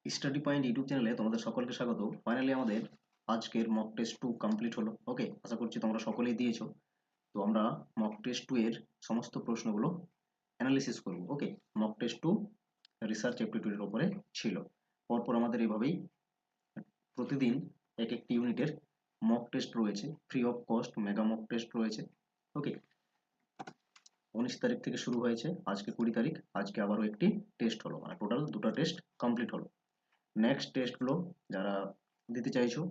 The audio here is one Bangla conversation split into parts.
স্টাডি পয়েন্ট ইউটিউব চ্যানেলে তোমাদের সকলকে স্বাগত। ফাইনালি আমাদের আজকের মক টেস্ট 2 কমপ্লিট হলো। ওকে, আশা করছি তোমরা সকলেই দিয়েছো। তো আমরা মক টেস্ট 2 এর সমস্ত প্রশ্নগুলো অ্যানালিসিস করব। ওকে, মক টেস্ট 2 রিসার্চ অ্যাপটিটিউডের উপরে ছিল। পরপর আমাদের এইভাবেই প্রতিদিন এক একটি ইউনিটের মক টেস্ট রয়েছে, free of cost mega mock test রয়েছে। ওকে, 19 তারিখ থেকে শুরু হয়েছে, আজকে 20 তারিখ, আজকে আবারও একটি টেস্ট হলো, মানে টোটাল দুটো টেস্ট কমপ্লিট হলো। নেক্সট টেস্টগুলো যারা দিতে চাইছো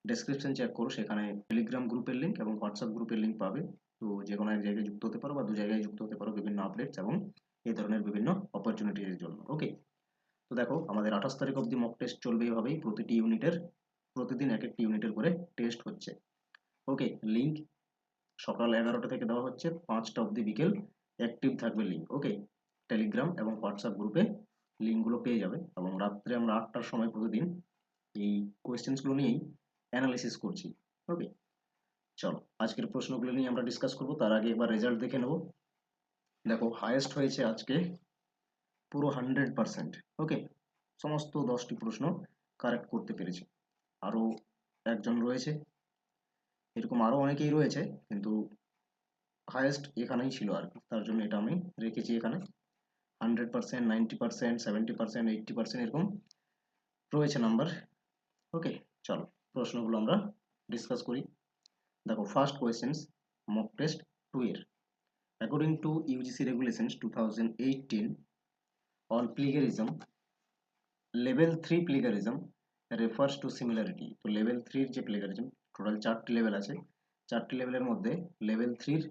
ডেসক্রিপশন চেক করো, সেখানে টেলিগ্রাম গ্রুপের লিঙ্ক এবং হোয়াটসঅ্যাপ গ্রুপের লিঙ্ক পাবে। তো যে কোনো এক জায়গায় যুক্ত হতে পারো বা দু জায়গায় যুক্ত হতে পারো বিভিন্ন আপডেটস এবং এই ধরনের বিভিন্ন অপরচুনিটির জন্য। ওকে, তো দেখো আমাদের 28 তারিখ অবধি মক টেস্ট চলবে এভাবেই, প্রতিটি ইউনিটের প্রতিদিন এক একটি ইউনিটের করে টেস্ট হচ্ছে। ওকে, লিঙ্ক সকাল 11টা থেকে দেওয়া হচ্ছে, 5টা অবধি বিকেল অ্যাক্টিভ থাকবে লিঙ্ক। ওকে, টেলিগ্রাম এবং হোয়াটসঅ্যাপ গ্রুপে লিঙ্কগুলো পেয়ে যাবে এবং রাত্রে আমরা 8টার সময় প্রতিদিন এই কোয়েশ্চেন্সগুলো নিয়েই অ্যানালিসিস করছি। ওকে, চলো আজকের প্রশ্নগুলো নিয়ে আমরা ডিসকাস করব। তার আগে একবার রেজাল্ট দেখে নেব। দেখো হাইয়েস্ট হয়েছে আজকে পুরো 100%। ওকে, সমস্ত 10টি প্রশ্ন কারেক্ট করতে পেরেছে। আরও একজন রয়েছে, এরকম আরও অনেকেই রয়েছে, কিন্তু হাইয়েস্ট এখানেই ছিল আর কি, তার জন্য এটা আমি রেখেছি এখানে। 100%, 90%, 70%, 80% এরকম রয়েছে নাম্বার। ওকে, চলো প্রশ্নগুলো আমরা ডিসকাস করি। দেখো ফার্স্ট কোয়েশ্চেন্স মক টেস্ট 2 এর। According to UGC regulations 2018 on plagiarism, level 3 plagiarism refers to similarity. তো লেভেল 3 যে প্লেগারিজম, টোটাল 4টি লেভেল আছে, 4টি লেভেলের মধ্যে লেভেল 3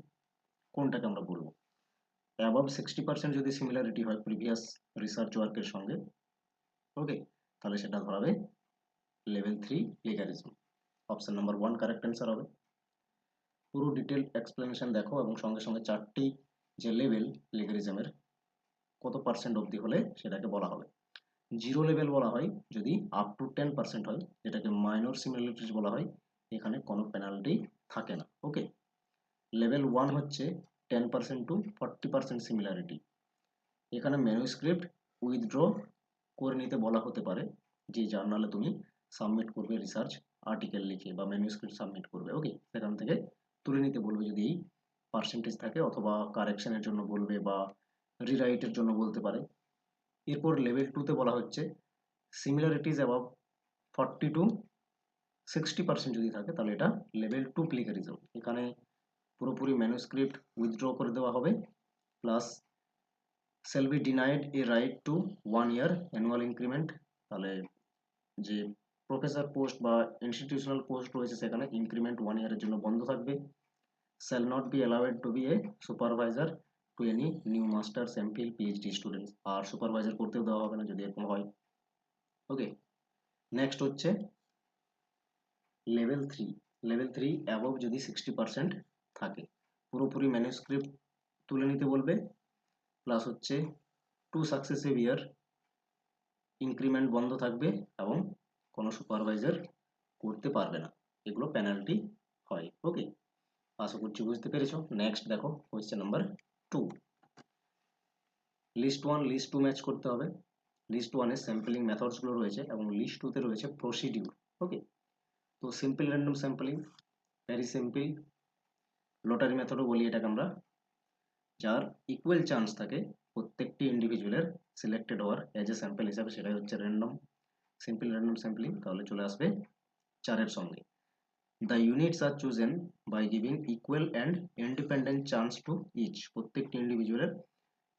কোনটাকে আমরা বলবো? অ্যাবভ 60% যদি সিমিলারিটি হয় প্রিভিয়াস রিসার্চ ওয়ার্কের সঙ্গে, ওকে, তাহলে সেটা ধরাবে level 3 plagiarism. Option number 1 correct answer হবে। পুরো ডিটেল এক্সপ্লেনেশন দেখো এবং সঙ্গে সঙ্গে 4টি যে লেভেল প্লেগারিজমের কত পার্সেন্ট অবধি হলে সেটাকে বলা হবে। 0 লেভেল বলা হয় যদি আপ টু 10% হয়, যেটাকে মাইনর সিমিলারিটিস বলা হয়, এখানে কোনো পেনাল্টি থাকে না। ওকে, লেভেল 1 হচ্ছে 10% টু 40% সিমিলারিটি। এখানে ম্যানুস্ক্রিপ্ট উইথড্র করে নিতে বলা হতে পারে, যে জার্নালে তুমি সাবমিট করবে রিসার্চ আর্টিকেল লিখে বা ম্যানুস্ক্রিপ্ট সাবমিট করবে। ওকে, সেখান থেকে তুলে নিতে বলবে যদি এই পার্সেন্টেজ থাকে, অথবা কারেকশনের জন্য বলবে বা রিরাইটের জন্য বলতে পারে। এরপর লেভেল 2তে বলা হচ্ছে সিমিলারিটিজ অ্যাবাভ 40 টু 60% যদি থাকে তাহলে এটা লেভেল 2 প্লেগারিজম। এখানে পুরোপুরি ম্যানুস্ক্রিপ্ট উইথড্র করে দেওয়া হবে, plus shall be denied a right to 1 year annual increment। তাহলে যে প্রফেসর পোস্ট বা ইনস্টিটিউশনাল পোস্ট রয়েছে সেখানে ইনক্রিমেন্ট 1 ইয়ারের জন্য বন্ধ থাকবে। shall not be allowed to be a supervisor to any new masters MPhil PhD students। R supervisor করতেও দেওয়া হবে না যদি এরকম হয়। ওকে, নেক্সট হচ্ছে লেভেল 3। লেভেল 3 অ্যাবভ যদি 60% থাকে, পুরোপুরি ম্যানুস্ক্রিপ্ট তুলে নিতে বলবে, প্লাস হচ্ছে 2 সাকসেসিভ ইয়ার ইনক্রিমেন্ট বন্ধ থাকবে এবং কোনো সুপারভাইজার করতে পারবে না। এগুলো পেনাল্টি হয়। ওকে, আশা করছি বুঝতে পেরেছো। নেক্সট দেখো question number 2। List 1 list 2 match করতে হবে। লিস্ট 1 এর স্যাম্পলিং মেথডসগুলো রয়েছে এবং লিস্ট 2 তে রয়েছে প্রসিডিউর। ওকে, তো simple random sampling, very simple, lottery মেথডও বলি এটাকে আমরা, যার ইকুয়াল চান্স থাকে প্রত্যেকটি ইন্ডিভিজুয়ালের সিলেক্টেড হওয়ার এজ এ স্যাম্পল হিসাবে, সেটাই হচ্ছে র্যান্ডম, সিম্পল র্যান্ডম স্যাম্পলিং। তাহলে চলে আসবে 4 সঙ্গে। The units are chosen by giving equal and independent chance to each. প্রত্যেকটি ইন্ডিভিজুয়ালের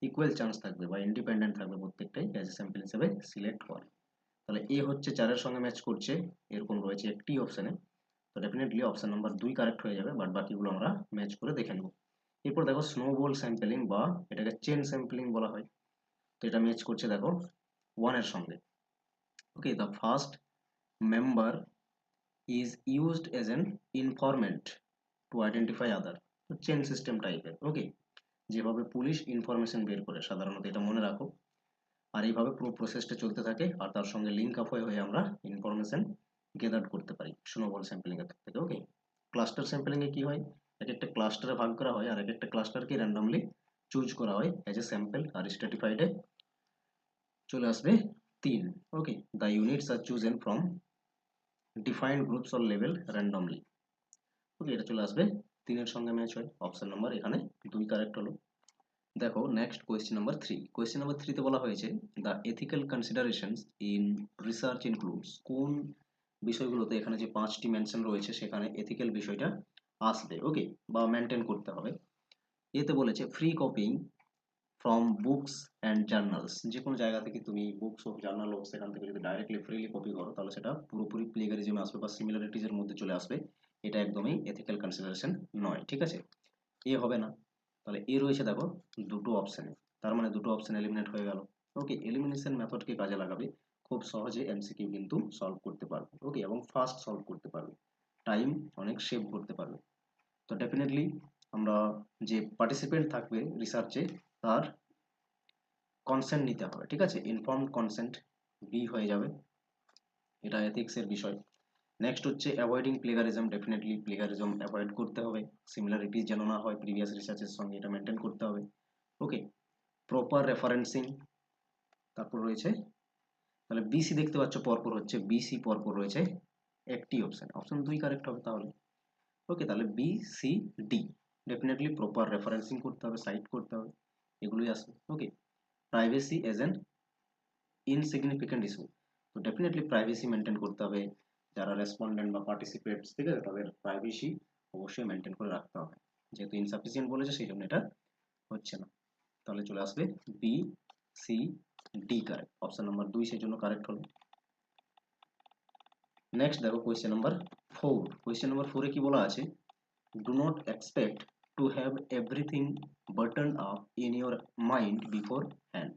ইকুয়াল চান্স থাকবে বা ইন্ডিপেন্ডেন্ট থাকবে প্রত্যেকটাই এজ এ স্যাম্পল হিসাবে সিলেক্ট হওয়ার। তাহলে এ হচ্ছে 4 সঙ্গে ম্যাচ করছে, এরকম রয়েছে একটি অপশানে, তো ডেফিনেটলি অপশন নাম্বার 2 কারেক্ট হয়ে যাবে, বাট বাকিগুলো আমরা ম্যাচ করে দেখে নেব। এরপর দেখো স্নোবল স্যাম্পলিং বা এটাকে চেন স্যাম্পলিং বলা হয়। তো এটা ম্যাচ করছে দেখো 1 এর সঙ্গে। Okay, the first member is used as an informant to identify other. তো চেন সিস্টেম টাইপের। ওকে, যেভাবে পুলিশ ইনফরমেশন বের করে সাধারণত, এটা মনে রাখো। আর এইভাবে পুরো প্রসেসটা চলতে থাকে আর তার সঙ্গে লিঙ্ক আপ হয়ে হয়ে আমরা ইনফরমেশন গেদার করতে পারি স্নোবল স্যাম্পলিং এর থেকে। ওকে, ক্লাস্টার স্যাম্পলিং এ কি হয়, এক একটা ক্লাস্টারে ভাগ করা হয় আর এক একটা ক্লাস্টারকে র্যান্ডমলি চুজ করা হয় এজ এ স্যাম্পল, আর স্ট্র্যাটিফাইডে চলে আসবে 3, okay, the units are chosen from defined groups or level randomly. Okay, এটা চলে আসবে 3-এর সঙ্গে ম্যাচ হয়, অপশন নাম্বার এখানে 2 কারেক্ট হলো। দেখো next question number 3। Question number 3 তে বলা হয়েছে the ethical considerations in research includes, কোন বিষয়গুলোতে এখানে যে 5টি মেনশন রয়েছে সেখানে এথিক্যাল বিষয়টা আসবে, ওকে, বা মেনটেন করতে হবে। এতে বলেছে free copying from books and journals, যে কোনো জায়গা থেকে তুমি বুকস হোক জার্নাল হোক সেখান থেকে যদি ডাইরেক্টলি ফ্রিলি কপি করো তাহলে সেটা পুরোপুরি প্লেগারিজমে আসবে বা সিমিলারিটিজের মধ্যে চলে আসবে, এটা একদমই এথিক্যাল কনসিডারেশন নয়, ঠিক আছে, এ হবে না। তাহলে এ রয়েছে দেখো দুটো অপশানে, তার মানে দুটো অপশন এলিমিনেট হয়ে গেল। ওকে, এলিমিনেশন মেথডকে কাজে লাগাবে, খুব সহজে এমসিকিউ কিন্তু সলভ করতে পারবে, ওকে, এবং ফাস্ট সলভ করতে পারবে, টাইম অনেক সেভ করতে পারবে। তো ডেফিনেটলি আমরা যে পার্টিসিপেন্ট থাকবে রিসার্চে তার কনসেন্ট নিতে হবে, ঠিক আছে, ইনফর্মড কনসেন্ট, বি হয়ে যাবে, এটা এথিক্সের বিষয়। নেক্সট হচ্ছে avoiding plagiarism, definitely plagiarism avoid করতে হবে, সিমিলারিটিস যেন না হয় প্রিভিয়াস রিসার্চের সঙ্গে, এটা মেনটেন করতে হবে। ওকে, প্রপার রেফারেন্সিং, তারপর রয়েছে, তাহলে বিসি দেখতে পাচ্ছ পরপর হচ্ছে, বিসি পরপর রয়েছে একটি অপশন, অপশন 2 কারেক্ট হবে তাহলে। ওকে, তাহলে B C D, definitely proper referencing করতে হবে, সাইট করতে হবে, এগুলোই আসবে। Okay, privacy as an insignificant issue, তো ডেফিনেটলি প্রাইভেসি মেনটেন করতে হবে, যারা রেসপন্ডেন্ট বা পার্টিসিপেটস, ঠিক আছে, তাদের প্রাইভেসি অবশ্যই মেনটেন করে রাখতে হবে, যেহেতু ইনসাফিসিয়েন্ট বলেছে সেই জন্য এটা হচ্ছে না। তাহলে চলে আসবে B C D correct, option number 2 সেই জন্য কারেক্ট হলো। নেক্সট দেখো কোয়েশ্চেন নাম্বার 4। কোয়েশ্চেন নাম্বার 4 এ কি বলা আছে, do not expect to have everything button up in your mind beforehand.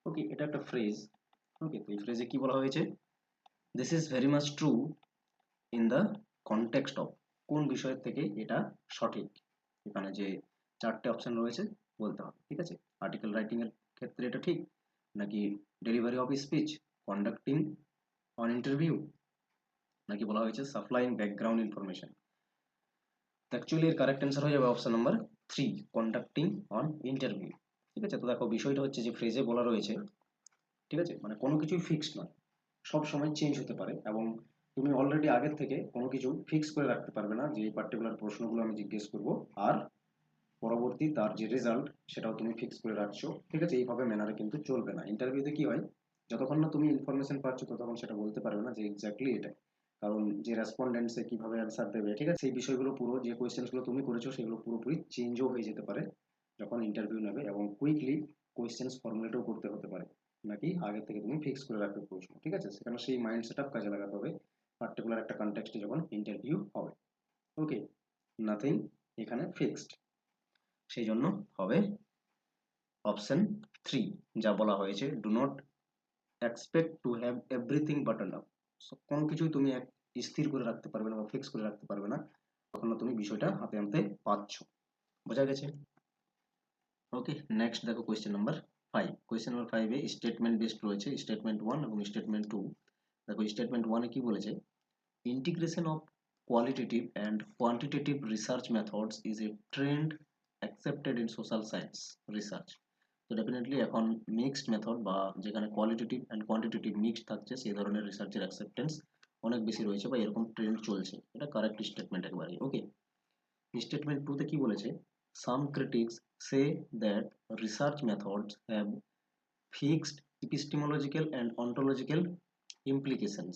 Okay, এটা একটা ফ্রেজ। ওকে, তো এই ফ্রেজে কি বলা হয়েছে, this is very much true in the context of, কোন বিষয়ের থেকে এটা সঠিক, এখানে যে 4টে অপশন রয়েছে বলতে হবে, ঠিক আছে, আর্টিকেল রাইটিং এর ক্ষেত্রে এটা ঠিক, নাকি delivery of speech, conducting on interview, নাকি বলা হয়েছে সাপ্লাইং ব্যাকগ্রাউন্ড ইনফরমেশন। অ্যাকচুয়ালি এর কারেক্ট অ্যান্সার হয়ে যাবে option number 3, conducting on interview. ঠিক আছে, তো দেখো বিষয়টা হচ্ছে যে ফ্রেজে বলা রয়েছে, ঠিক আছে, মানে কোনো কিছুই ফিক্সড নয়, সব সময় চেঞ্জ হতে পারে, এবং তুমি অলরেডি আগের থেকে কোনো কিছু ফিক্স করে রাখতে পারবে না যে এই পার্টিকুলার প্রশ্নগুলো আমি জিজ্ঞেস করব, আর পরবর্তী তার যে রেজাল্ট সেটাও তুমি ফিক্স করে রাখছো, ঠিক আছে, এইভাবে ম্যানারে কিন্তু চলবে না। ইন্টারভিউতে কি হয়, যতক্ষণ না তুমি ইনফরমেশন পাচ্ছ ততক্ষণ সেটা বলতে পারবে না যে এক্স্যাক্টলি এটা, কারণ যে রেসপন্ডেন্ট সে কিভাবে অ্যান্সার দেবে, ঠিক আছে, সেই বিষয়গুলো পুরো যে কোয়েশ্চেন্সগুলো তুমি করেছো সেগুলো পুরোপুরি চেঞ্জও হয়ে যেতে পারে যখন ইন্টারভিউ নেবে, এবং কুইকলি কোয়েশ্চেন্স ফর্মুলেটও করতে হতে পারে, নাকি আগে থেকে তুমি ফিক্স করে রাখবে প্রশ্ন, ঠিক আছে, সেখানে সেই মাইন্ড সেট আপ কাজে লাগাতে হবে পার্টিকুলার একটা কনটেক্সটে যখন ইন্টারভিউ হবে। ওকে, নাথিং এখানে ফিক্সড, সেই জন্য হবে অপশন 3, যা বলা হয়েছে do not expect to have everything button up, কোনো কিছুই তুমি স্থির করে রাখতে পারবে না বা ফিক্স করে রাখতে পারবে না তখন না তুমি বিষয়টা হাতে আনতে পারছো, বোঝা গেছে। ওকে, নেক্সট দেখো কোয়েশ্চেন নাম্বার 5। কোয়েশ্চেন নাম্বার 5 এ স্টেটমেন্ট বেসড রয়েছে, স্টেটমেন্ট 1 এবং স্টেটমেন্ট 2। দেখো স্টেটমেন্ট 1 এ কি বলেছে, integration of qualitative and quantitative research methods is a trend accepted in social science research। তো ডেফিনেটলি এখন মিক্সড মেথড বা যেখানে কোয়ালিটেটিভ অ্যান্ড কোয়ান্টিটেটিভ মিক্সড থাকছে সেই ধরনের রিসার্চের অ্যাকসেপ্টেন্স অনেক বেশি রয়েছে বা এরকম ট্রেন্ড চলছে, এটা কারেক্ট স্টেটমেন্ট একবারে। ওকে, স্টেটমেন্ট 2 তে কি বলেছে, some critics say that research methods have fixed epistemological and ontological implications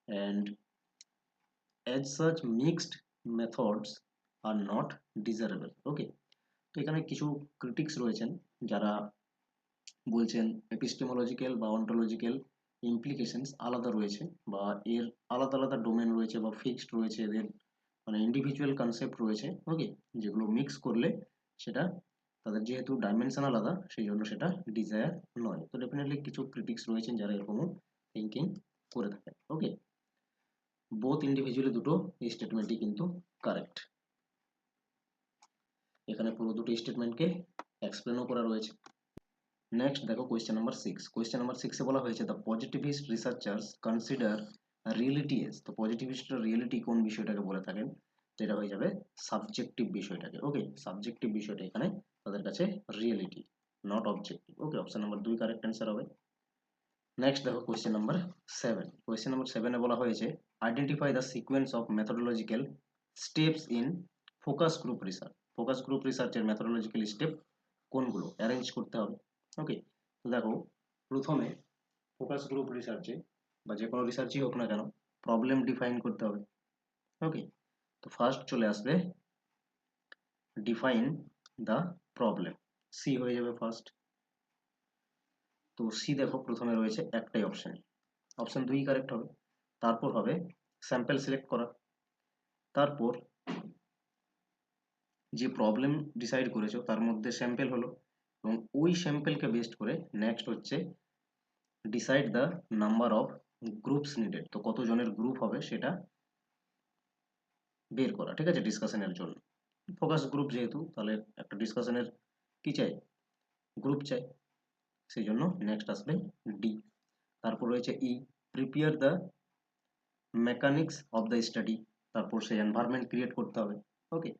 and as such mixed methods are not desirable। ওকে, তো এখানে কিছু ক্রিটিক্স রয়েছেন যারা বলছেন এপিস্টেমোলজিক্যাল বা অন্টোলজিক্যাল ইমপ্লিকেশনস আলাদা রয়েছে, বা এর আলাদা আলাদা ডোমেন রয়েছে বা ফিক্সড রয়েছে, এদের মানে ইন্ডিভিজুয়াল কনসেপ্ট রয়েছে, ওকে, যেগুলো মিক্স করলে সেটা তাদের যেহেতু ডাইমেনশন আলাদা সেই জন্য সেটা ডিজায়ার নয়। তো ডেফিনেটলি কিছু ক্রিটিক্স রয়েছেন যারা এরকমও থিঙ্কিং করে থাকেন। ওকে, বোথ ইন্ডিভিজুয়ালি দুটো স্টেটমেন্টই কিন্তু কারেক্ট, এখানে পুরো দুটো স্টেটমেন্টকে এক্সপ্লেনও করা রয়েছে। নেক্সট দেখো কোয়েশ্চেন নাম্বার 6। কোয়েশ্চেন নাম্বার 6 এ বলা হয়েছে the positivist researchers consider reality as, তো পজিটিভিস্টরা রিয়েলিটি কোন বিষয়টাকে বলে থাকেন, যেটা হয়ে যাবে সাবজেক্টিভ বিষয়টাকে। ওকে, সাবজেক্টিভ বিষয়টা এখানে তাদের কাছে reality, not objective. Okay, option number 2 correct answer হবে। নেক্সট দেখো কোয়েশ্চেন নাম্বার 7। কোয়েশ্চেন নাম্বার 7-এ বলা হয়েছে identify the sequence of methodological steps in focus group research. Focus group রিসার্চের মেথোডোলজিক্যাল স্টেপ কোনগুলো অ্যারেঞ্জ করতে হবে। ওকে, তো দেখো প্রথমে ফোকাস গ্রুপ রিসার্চে বা যে কোনো রিসার্চই হোক না কেন প্রবলেম ডিফাইন করতে হবে। ওকে, তো ফার্স্ট চলে আসবে ডিফাইন দ্য প্রবলেম, সি হয়ে যাবে ফার্স্ট। তো সি দেখো প্রথমে রয়েছে একটাই অপশন, অপশন 2 কারেক্ট হবে। তারপর হবে স্যাম্পল সিলেক্ট করা, তারপর যে প্রবলেম ডিসাইড করেছো তার মধ্যে স্যাম্পল হলো এবং ওই স্যাম্পলকে বেস্ট করে নেক্সট হচ্ছে decide the number of groups needed, তো কতজনের গ্রুপ হবে সেটা বের করা, ঠিক আছে, ডিসকাশনের জন্য। ফোকাস গ্রুপ যেহেতু, তাহলে একটা ডিসকাশনের কি চাই, গ্রুপ চাই, সেই জন্য নেক্সট আসবে ডি। তারপর রয়েছে E, prepare the mechanics of the study, তারপর সেই এনভায়রনমেন্ট ক্রিয়েট করতে হবে। ওকে,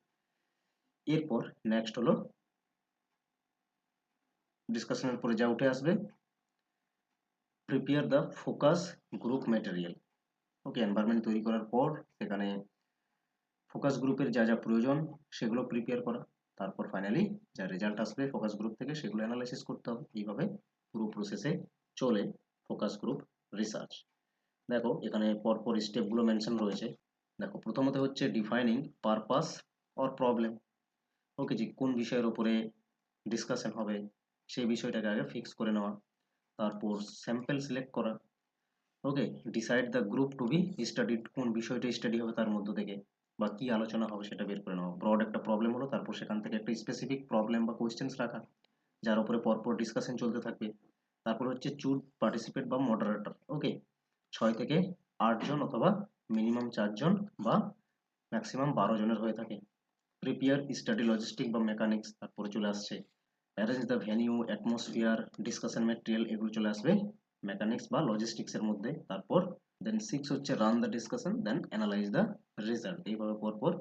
এরপর নেক্সট হলো ডিসকাশনের পরে যা উঠে আসবে prepare the focus group material. Okay, environment তৈরি করার পর সেখানে ফোকাস গ্রুপের যা যা প্রয়োজন সেগুলো প্রিপেয়ার করা, তারপর ফাইনালি যা রেজাল্ট আসবে ফোকাস গ্রুপ থেকে সেগুলো অ্যানালাইসিস করতে হবে। এইভাবে পুরো প্রসেসে চলে ফোকাস গ্রুপ রিসার্চ। দেখো এখানে পরপর স্টেপগুলো মেনশন রয়েছে। দেখো প্রথমত হচ্ছে ডিফাইনিং পারপাস অর প্রবলেম। ওকে, যে কোন বিষয়ের উপরে ডিসকাশন হবে সেই বিষয়টাকে আগে ফিক্স করে নেওয়া, তারপর স্যাম্পল সিলেক্ট করা। Okay, decide the group to be studied, কোন বিষয়টা স্টাডি হবে তার মধ্য থেকে বা কি আলোচনা হবে সেটা বের করে নেওয়া। ব্রড একটা প্রবলেম হলো, তারপর সেখান থেকে একটা স্পেসিফিক প্রবলেম বা কোয়েশ্চেন্স রাখা যার উপরে পরপর ডিসকাশন চলতে থাকবে। তারপর হচ্ছে চুজ পার্টিসিপেট বা মডারেটর। ওকে, 6 থেকে 8 জন অথবা মিনিমাম 4 জন বা ম্যাক্সিমাম 12 জনের হয়ে থাকে। প্রিপেয়ার স্টাডি লজিস্টিক বা মেকানিক্স, তারপরে চলে আসছে arrange the venue, atmosphere, discussion material, এগুলো চলে আসবে মেকানিক্স বা লজিস্টিক্স এর মধ্যে। তারপর দেন 6 হচ্ছে run the discussion, then analyse the result. এইভাবে পরপর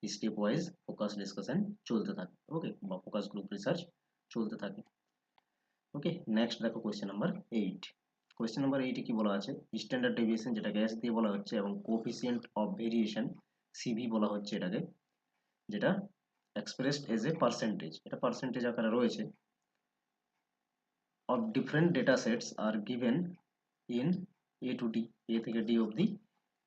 স্টেপ ওয়াইজ ফোকাস ডিসকাশন চলতে থাকে। ওকে, বা ফোকাস গ্রুপ রিসার্চ চলতে থাকে। ওকে, নেক্সট দেখো কোয়েশ্চেন নাম্বার 8। কোয়েশ্চেন নাম্বার 8-এ কি বলা আছে, স্ট্যান্ডার্ড ডেভিয়েশন যেটাকে এস দিয়ে বলা হচ্ছে এবং কোএফিসিয়েন্ট অফ ভেরিয়েশন সিভি বলা হচ্ছে এটাকে, যেটা এক্সপ্রেসড এজ এ পার্সেন্টেজ, এটা পার্সেন্টেজ আকারে রয়েছে, of different data sets are given in A to D, A থেকে D অবধি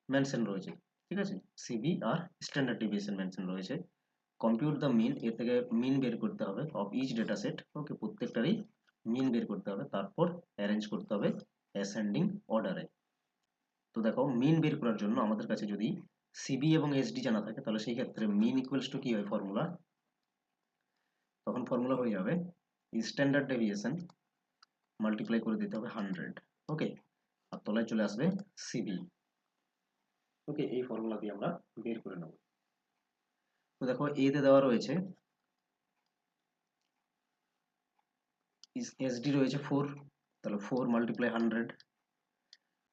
মেনশন রয়েছে, ঠিক আছে, সিবি আর স্ট্যান্ডার্ড ডেভিয়েশন মেনশন রয়েছে। কম্পিউট দ্য মিন, এ থেকে মিন বের করতে হবে অফ ইচ ডেটা সেট। ওকে, প্রত্যেকটারই মিন বের করতে হবে, তারপর অ্যারেঞ্জ করতে হবে অ্যাসেন্ডিং অর্ডারে। তো দেখো মিন বের করার জন্য আমাদের কাছে যদি সিবি এবং এসডি জানা থাকে তাহলে সেই ক্ষেত্রে মিন ইকুয়ালস টু কি হয় ফর্মুলা, তখন ফর্মুলা হয়ে যাবে স্ট্যান্ডার্ড ডেভিয়েশন মাল্টিপ্লাই করে দিতে হবে 100। ওকে, আর তলায় চলে আসবে সিবি। ওকে, এই ফর্মুলা দিয়ে আমরা বের করে নেব। তো দেখো এ তে দেওয়া রয়েছে এসডি রয়েছে 4, তাহলে 4 মাল্টিপ্লাই 100।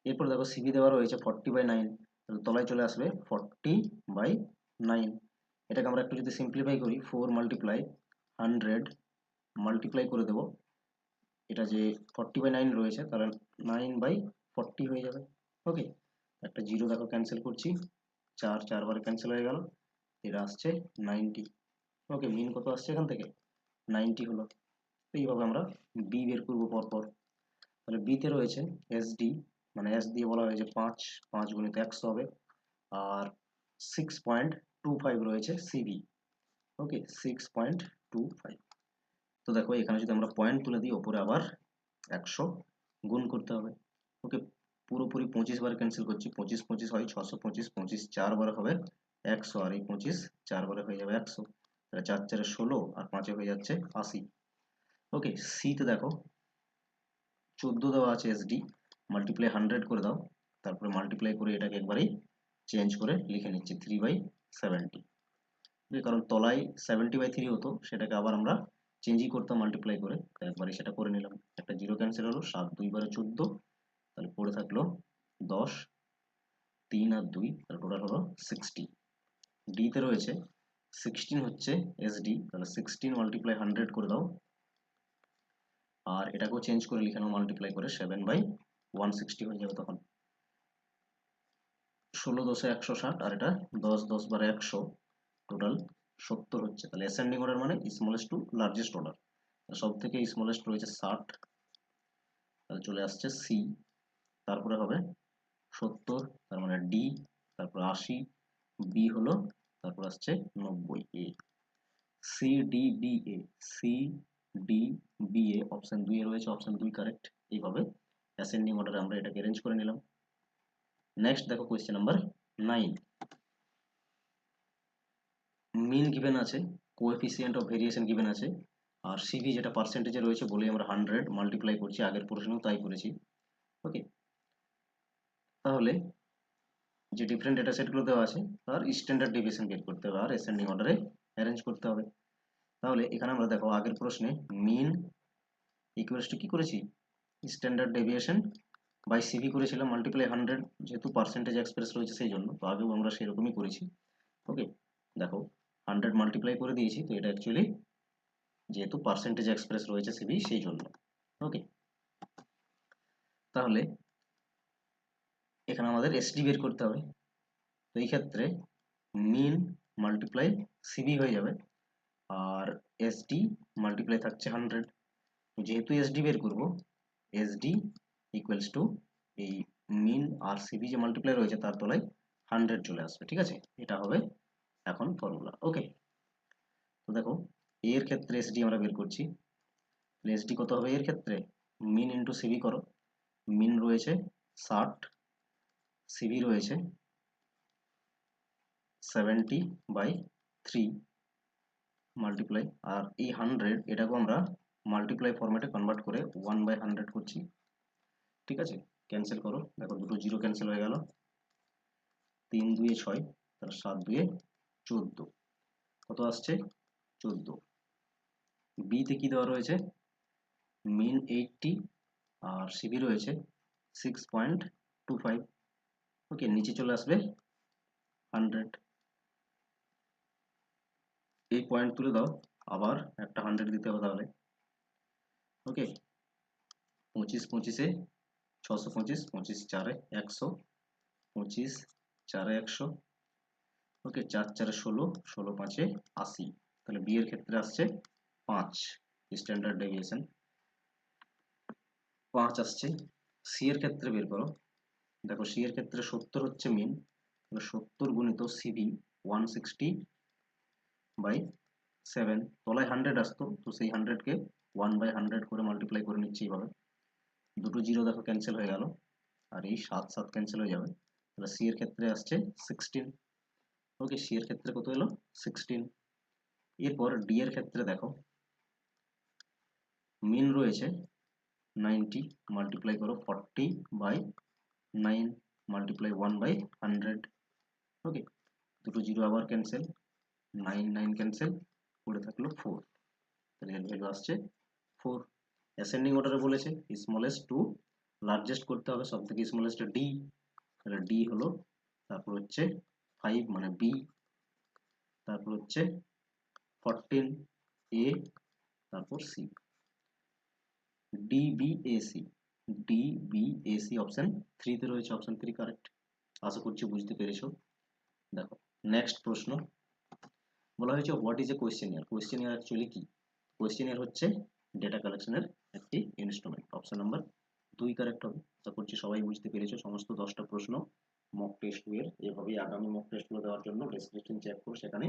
এরপর দেখো সিবি দেওয়া রয়েছে 40/9, তাহলে তলায় চলে আসবে 40/9। এটাকে আমরা একটু যদি সিম্পলিফাই করি 4 মাল্টিপ্লাই 100 মাল্টিপ্লাই করে দেব, এটা যে 40/9 রয়েছে তাহলে 9/40 হয়ে যাবে। ওকে, একটা জিরো দেখো ক্যান্সেল করছি, 4 4 বারে ক্যান্সেল হয়ে গেল, এটা আসছে 90। ওকে, মিন কত আসছে এখান থেকে 90 হলো। তো এইভাবে আমরা বি বের করবো পরপর। তাহলে বিতে রয়েছে এসডি, মানে এস দিয়ে বলা হয়েছে 5, 5 গুণিত 100 হবে, আর 6.25 রয়েছে সিবি। ওকে, 6.25। তো দেখো এখানে যদি আমরা পয়েন্ট তুলে দিই ওপরে আবার 100 গুণ করতে হবে। ওকে, পুরোপুরি 25 বার ক্যান্সেল করছি, 25 25 হয় 625, 25 4 বারে হবে 100, আর এই 25 4 বারে হয়ে যাবে 100, তাহলে 4 4 16 আর 5 হয়ে যাচ্ছে 80। ওকে, সিতে দেখো 14 দেওয়া আছে এসডি, মাল্টিপ্লাই 100 করে দাও, তারপরে মাল্টিপ্লাই করে এটাকে একবারেই চেঞ্জ করে লিখে নিচ্ছি 3/70। কারণ তলায় 70/3 হতো, সেটাকে আবার আমরা চেঞ্জই করতাম মাল্টিপ্লাই করে, তো একবারে সেটা করে নিলাম। একটা জিরো ক্যান্সেল হলো, 7 2 বারে 14, তাহলে পড়ে থাকলো 10, 3 আর 2, তাহলে টোটাল হলো 60। ডি তে রয়েছে 16 হচ্ছে এসডি, তাহলে 16 মাল্টিপ্লাই 100 করে দাও, আর এটাকেও চেঞ্জ করে লিখে নাও মাল্টিপ্লাই করে 7/30। 160 হয়ে যাবে তখন। 16 10 160 আর এটা 10 10 বারে 100, টোটাল 70 হচ্ছে। তাহলে অ্যাসেন্ডিং অর্ডার মানে স্মলেস্ট টু লার্জেস্ট অর্ডার। সব থেকে স্মলেস্ট রয়েছে 60, তাহলে চলে আসছে সি, তারপরে হবে 70, তার মানে ডি, তারপর 80, বি হলো, তারপর আসছে 90 এ। C D B A, C D B A, option 2 এ রয়েছে, অপশন 2 কারেক্ট। এইভাবে অ্যাসেন্ডিং অর্ডারে আমরা এটাকে অ্যারেঞ্জ করে নিলাম। নেক্সট দেখো কোয়েশ্চেন নাম্বার 9। মিন গিভেন আছে, কোএফিসিয়েন্ট অফ ভেরিয়েশন গিভেন আছে, আর সিভি যেটা পার্সেন্টেজে রয়েছে বলে আমরা 100 মাল্টিপ্লাই করছি, আগের প্রশ্নেও তাই করেছি। ওকে, তাহলে যে ডিফারেন্ট ডেটা সেটগুলো দেওয়া আছে তার স্ট্যান্ডার্ড ডেভিয়েশন বের করতে হবে আর অ্যাসেন্ডিং অর্ডারে অ্যারেঞ্জ করতে হবে। তাহলে এখানে আমরা দেখো আগের প্রশ্নে মিন ইকুয়ালস টু কি করেছি, স্ট্যান্ডার্ড ডেভিয়েশন বাই সিভি করেছিলাম মাল্টিপ্লাই 100, যেহেতু পার্সেন্টেজ এক্সপ্রেস রয়েছে সেই জন্য, তো আগেও আমরা সেরকমই করেছি। ওকে, দেখো 100 মাল্টিপ্লাই করে দিয়েছি, তো এটা অ্যাকচুয়ালি যেহেতু পার্সেন্টেজ এক্সপ্রেস রয়েছে সিভি সেই জন্য। ওকে, তাহলে এখানে আমাদের এসডি বের করতে হবে। তো এই ক্ষেত্রে মিন মাল্টিপ্লাই সিভি হয়ে যাবে, আর এসডি মাল্টিপ্লাই থাকছে 100। তো যেহেতু এসডি বের করব, এসডি ইকুয়ালস টু এই মিন আর সিভি যে মাল্টিপ্লাই রয়েছে তার তলায় 100 চলে আসবে। ঠিক আছে, এটা হবে এখন ফর্মুলা। ওকে, তো দেখো এর ক্ষেত্রে এসডি আমরা বের করছি, এসডি কত হবে এর ক্ষেত্রে, মিন ইন্টু সিভি করো। মিন রয়েছে 60, সিভি রয়েছে 70/3 মাল্টিপ্লাই, আর এই 100 এটাকে আমরা মাল্টিপ্লাই ফরম্যাটে কনভার্ট করে 1/100 করছি। ঠিক আছে, ক্যান্সেল করো, দেখো দুটো জিরো ক্যান্সেল হয়ে গেল, 3 2 6, তাহলে 7 2 14, কত আসছে 14। বি তে কি দেওয়া রয়েছে, মিন 80 আর সিভি রয়েছে 6.25। ওকে, নিচে চলে আসবে 100, এই পয়েন্ট তুলে দাও, আবার একটা 100 দিতে হবে তাহলে। ওকে, 25 25-এ 625, 25 4-এ 100, 25 4-এ 100। ওকে, 4 4-এ 16, 16 5-এ 80, তাহলে বি এর ক্ষেত্রে আসছে 5 স্ট্যান্ডার্ড ডেভিয়েশন, 5 আসছে। সি এর ক্ষেত্রে বের করো, দেখো সি এর ক্ষেত্রে 70 হচ্ছে মিন, তাহলে 70 গুণিত সিভি 160/7, তলায় 100 আসতো, তো সেই 100-কে 1/100 করে মাল্টিপ্লাই করে নিচ্ছি এইভাবে। দুটো জিরো দেখো ক্যান্সেল হয়ে গেল, আর এই 7 7 ক্যান্সেল হয়ে যাবে, তাহলে সি এর ক্ষেত্রে আসছে 16। ওকে, সি এর ক্ষেত্রে কত এলো 16। এরপর ডি এর ক্ষেত্রে দেখো মিন রয়েছে 90, মাল্টিপ্লাই করো 40/9 মাল্টিপ্লাই 1/100। ওকে, দুটো জিরো আবার ক্যান্সেল, 9 9 ক্যান্সেল, পড়ে থাকলো 4, তাহলে এর ভ্যালু আসছে 4। অ্যাসেন্ডিং অর্ডারে বলেছে স্মলেস্ট টু লার্জেস্ট করতে হবে, সব থেকে স্মলেস্ট ডি, তাহলে ডি হলো, তারপর হচ্ছে 5 মানে বি, তারপর হচ্ছে 14 এ, তারপর সি, ডিবিএসি, ডিবিএসি অপশন 3 তে রয়েছে, অপশন 3 কারেক্ট। আশা করছি বুঝতে পেরেছো। দেখো নেক্সট প্রশ্ন বলা হয়েছে what is a questionnaire. Questionnaire actually কি, কোয়েশ্চেনিয়ার হচ্ছে ডেটা কালেকশনের একটি ইনস্ট্রুমেন্ট, অপশন নাম্বার 2 কারেক্ট হবে। আশা করছি সবাই বুঝতে পেরেছো সমস্ত 10টা প্রশ্ন মক টেস্ট এর। এভাবেই আগামী মক টেস্টগুলো দেওয়ার জন্য ডেসক্রিপশন চেক করো, সেখানে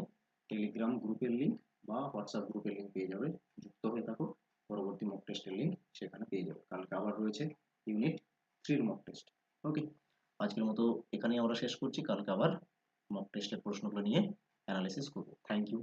টেলিগ্রাম গ্রুপের লিঙ্ক বা হোয়াটসঅ্যাপ গ্রুপের লিঙ্ক পেয়ে যাবে, যুক্ত হয়ে থাকো, পরবর্তী মক টেস্টের লিঙ্ক সেখানে পেয়ে যাবে। কালকে আবার রয়েছে ইউনিট 3 মক টেস্ট। ওকে, আজকের মতো এখানেই আমরা শেষ করছি, কালকে আবার মক টেস্টের প্রশ্নগুলো নিয়ে অ্যানালাইসিস করব। Thank you.